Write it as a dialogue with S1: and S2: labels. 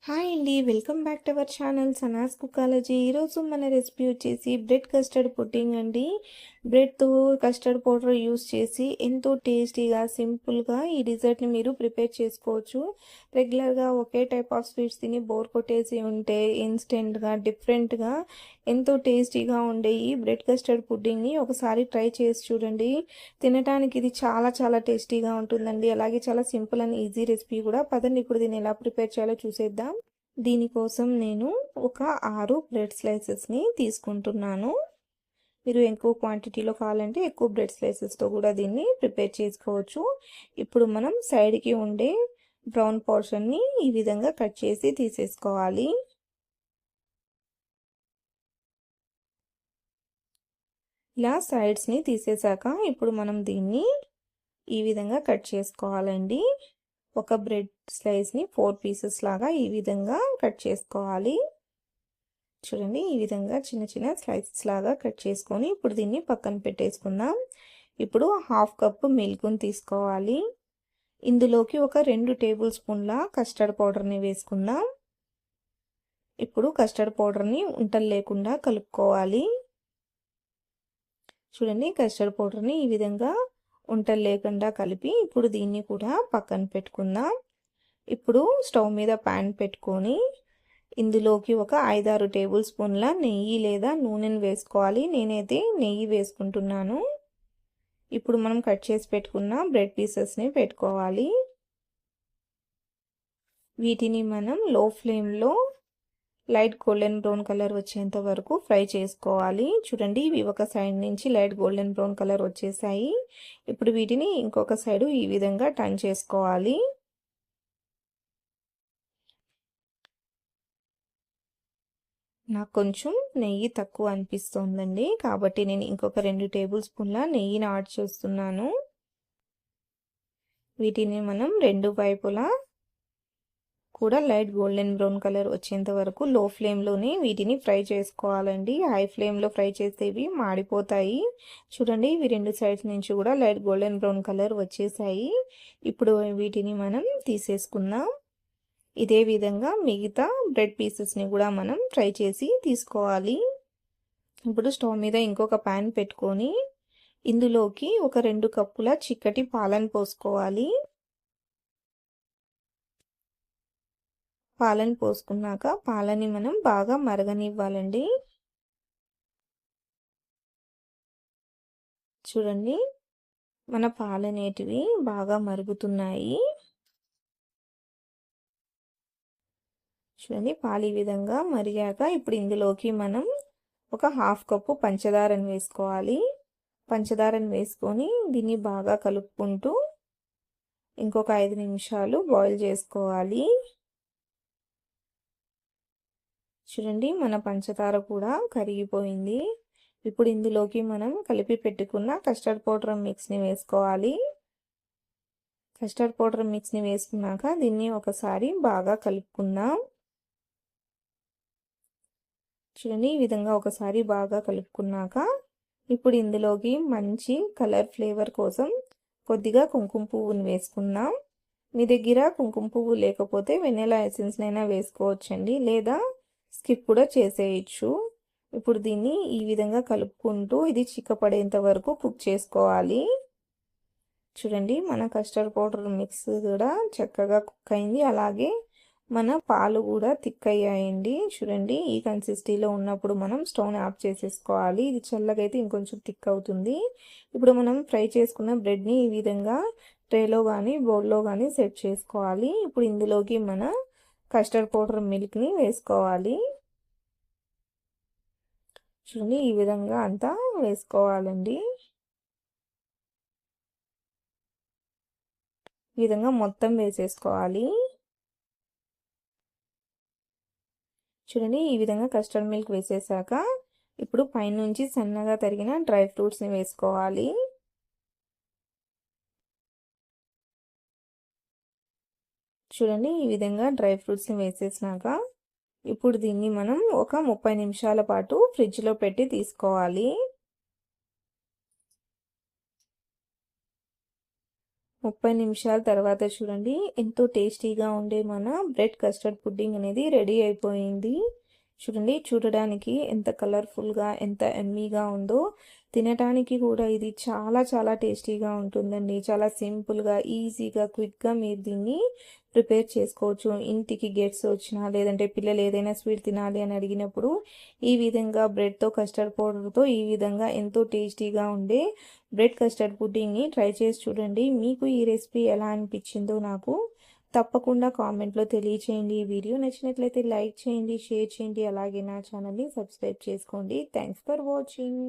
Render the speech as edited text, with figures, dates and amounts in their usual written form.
S1: Hi అండి, welcome back to our channel Sanas కుకాలజీ. ఈరోజు మన రెసిపీ వచ్చేసి బ్రెడ్ కస్టర్డ్ పుడ్డింగ్ అండి. బ్రెడ్తో కస్టర్డ్ పౌడర్ యూస్ చేసి ఎంతో టేస్టీగా సింపుల్గా ఈ డిజర్ట్ని మీరు ప్రిపేర్ చేసుకోవచ్చు. రెగ్యులర్గా ఒకే టైప్ ఆఫ్ స్వీట్స్ తిని బోర్ కొట్టేసి ఉంటే ఇన్స్టెంట్గా డిఫరెంట్గా ఎంతో టేస్టీగా ఉండే ఈ బ్రెడ్ కస్టర్డ్ పుడ్డింగ్ని ఒకసారి ట్రై చేసి చూడండి. తినడానికి ఇది చాలా చాలా టేస్టీగా ఉంటుందండి. అలాగే చాలా సింపుల్ అండ్ ఈజీ రెసిపీ కూడా. పదండి ఇప్పుడు దీన్ని ఎలా ప్రిపేర్ చేయాలో చూసేద్దాం. దీనికోసం నేను ఒక 6 బ్రెడ్ స్లైసెస్ని తీసుకుంటున్నాను. మీరు ఎక్కువ క్వాంటిటీలో కావాలంటే ఎక్కువ బ్రెడ్ స్లైసెస్తో కూడా దీన్ని ప్రిపేర్ చేసుకోవచ్చు. ఇప్పుడు మనం సైడ్కి ఉండే బ్రౌన్ పోర్షన్ని ఈ విధంగా కట్ చేసి తీసేసుకోవాలి. ఇలా సైడ్స్ని తీసేసాక ఇప్పుడు మనం దీన్ని ఈ విధంగా కట్ చేసుకోవాలండి. ఒక బ్రెడ్ స్లైస్ని 4 పీసెస్ లాగా ఈ విధంగా కట్ చేసుకోవాలి. చూడండి, ఈ విధంగా చిన్న చిన్న స్లైసెస్ లాగా కట్ చేసుకొని ఇప్పుడు దీన్ని పక్కన పెట్టేసుకుందాం. ఇప్పుడు 1/2 కప్పు మిల్క్ని తీసుకోవాలి. ఇందులోకి ఒక 2 టేబుల్ స్పూన్ల కస్టర్డ్ పౌడర్ని వేసుకుందాం. ఇప్పుడు కస్టర్డ్ పౌడర్ని ఉంటలు లేకుండా కలుపుకోవాలి. చూడండి, కస్టర్డ్ పౌడర్ని ఈ విధంగా ఉంటలు లేకుండా కలిపి ఇప్పుడు దీన్ని కూడా పక్కన పెట్టుకుందాం. ఇప్పుడు స్టవ్ మీద ప్యాన్ పెట్టుకొని ఇందులోకి ఒక 5-6 టేబుల్ స్పూన్ల నెయ్యి లేదా నూనెను వేసుకోవాలి. నేనైతే నెయ్యి వేసుకుంటున్నాను. ఇప్పుడు మనం కట్ చేసి పెట్టుకున్న బ్రెడ్ పీసెస్ని పెట్టుకోవాలి. వీటిని మనం లో ఫ్లేమ్లో లైట్ గోల్డెన్ బ్రౌన్ కలర్ వచ్చేంత వరకు ఫ్రై చేసుకోవాలి. చూడండి, ఇవి ఒక సైడ్ నుంచి లైట్ గోల్డెన్ బ్రౌన్ కలర్ వచ్చేసాయి. ఇప్పుడు వీటిని ఇంకొక సైడు ఈ విధంగా టర్న్ చేసుకోవాలి. నాకు కొంచెం నెయ్యి తక్కువ అనిపిస్తుందండి, కాబట్టి నేను ఇంకొక 2 టేబుల్ స్పూన్ల నెయ్యిని యాడ్ చేస్తున్నాను. వీటిని మనం 2 వైపులా కూడా లైట్ గోల్డెన్ బ్రౌన్ కలర్ వచ్చేంత వరకు లో ఫ్లేమ్లోనే వీటిని ఫ్రై చేసుకోవాలండి. హై ఫ్లేమ్లో ఫ్రై చేసేవి మాడిపోతాయి. చూడండి, ఇవి 2 సైడ్స్ నుంచి కూడా లైట్ గోల్డెన్ బ్రౌన్ కలర్ వచ్చేసాయి. ఇప్పుడు వీటిని మనం తీసేసుకుందాం. ఇదే విధంగా మిగతా బ్రెడ్ పీసెస్ని కూడా మనం ఫ్రై చేసి తీసుకోవాలి. ఇప్పుడు స్టవ్ మీద ఇంకొక ప్యాన్ పెట్టుకొని ఇందులోకి ఒక 2 కప్పుల చిక్కటి పాలను పోసుకోవాలి. పాలను పోసుకున్నాక పాలని మనం బాగా మరగనివ్వాలండి. చూడండి, మన పాలనేటివి బాగా మరుగుతున్నాయి. చూడండి, పాలు ఈ విధంగా మరిగాక ఇప్పుడు ఇందులోకి మనం ఒక 1/2 కప్పు పంచదారను వేసుకోవాలి. పంచదారను వేసుకొని దీన్ని బాగా కలుపుకుంటూ ఇంకొక 5 నిమిషాలు బాయిల్ చేసుకోవాలి. చూడండి, మన పంచదార కూడా కరిగిపోయింది. ఇప్పుడు ఇందులోకి మనం కలిపి పెట్టుకున్న కస్టర్డ్ పౌడర్ మిక్స్ని వేసుకోవాలి. కస్టర్డ్ పౌడర్ మిక్స్ని వేసుకున్నాక దీన్ని ఒకసారి బాగా కలుపుకుందాం. చూడండి, ఈ విధంగా ఒకసారి బాగా కలుపుకున్నాక ఇప్పుడు ఇందులోకి మంచి కలర్ ఫ్లేవర్ కోసం కొద్దిగా కుంకుమ పువ్వుని వేసుకుందాం. మీ దగ్గర కుంకుమ పువ్వు లేకపోతే వెనిలా ఎసెన్స్నైనా వేసుకోవచ్చండి, లేదా స్కిప్ కూడా చేసేయచ్చు. ఇప్పుడు దీన్ని ఈ విధంగా కలుపుకుంటూ ఇది చిక్కపడేంత వరకు కుక్ చేసుకోవాలి. చూడండి, మన కస్టర్డ్ పౌడర్ మిక్స్ కూడా చక్కగా కుక్ అయింది. అలాగే మన పాలు కూడా థిక్ అయ్యాయండి. చూడండి, ఈ కన్సిస్టెన్సీలో ఉన్నప్పుడు మనం స్టవ్ని ఆఫ్ చేసేసుకోవాలి. ఇది చల్లగా అయితే ఇంకొంచెం థిక్ అవుతుంది. ఇప్పుడు మనం ఫ్రై చేసుకున్న బ్రెడ్ని ఈ విధంగా ట్రేలో కానీ బౌల్లో కానీ సెట్ చేసుకోవాలి. ఇప్పుడు ఇందులోకి మన కస్టర్డ్ పౌడర్ మిల్క్ని వేసుకోవాలి. చూడండి, ఈ విధంగా అంతా వేసుకోవాలండి. ఈ విధంగా మొత్తం వేసేసుకోవాలి. చూడండి, ఈ విధంగా కస్టర్డ్ మిల్క్ వేసేసాక ఇప్పుడు పైనుంచి సన్నగా తరిగిన డ్రై ఫ్రూట్స్ని వేసుకోవాలి. చూడండి, ఈ విధంగా డ్రై ఫ్రూట్స్ని వేసేసినాక ఇప్పుడు దీన్ని మనం ఒక 30 నిమిషాల పాటు ఫ్రిడ్జ్లో పెట్టి తీసుకోవాలి. 30 నిమిషాల తర్వాత చూడండి ఎంతో టేస్టీగా ఉండే మన బ్రెడ్ కస్టర్డ్ పుడ్డింగ్ అనేది రెడీ అయిపోయింది. చూడండి చూడడానికి ఎంత కలర్ఫుల్గా ఎంత ఎమ్మీగా ఉందో, తినడానికి కూడా ఇది చాలా చాలా టేస్టీగా ఉంటుందండి. చాలా సింపుల్గా ఈజీగా క్విక్గా మీరు దీన్ని ప్రిపేర్ చేసుకోవచ్చు. ఇంటికి గెట్స్ వచ్చినా లేదంటే పిల్లలు ఏదైనా స్వీట్ తినాలి అని అడిగినప్పుడు ఈ విధంగా బ్రెడ్తో కస్టర్డ్ పౌడర్తో ఈ విధంగా ఎంతో టేస్టీగా ఉండే బ్రెడ్ కస్టర్డ్ పుడ్డింగ్ని ట్రై చేసి చూడండి. మీకు ఈ రెసిపీ ఎలా అనిపించిందో నాకు తప్పకుండా కామెంట్లో తెలియచేయండి. ఈ వీడియో నచ్చినట్లయితే లైక్ చేయండి, షేర్ చేయండి, అలాగే నా ఛానల్ని సబ్స్క్రైబ్ చేసుకోండి. Thanks for watching.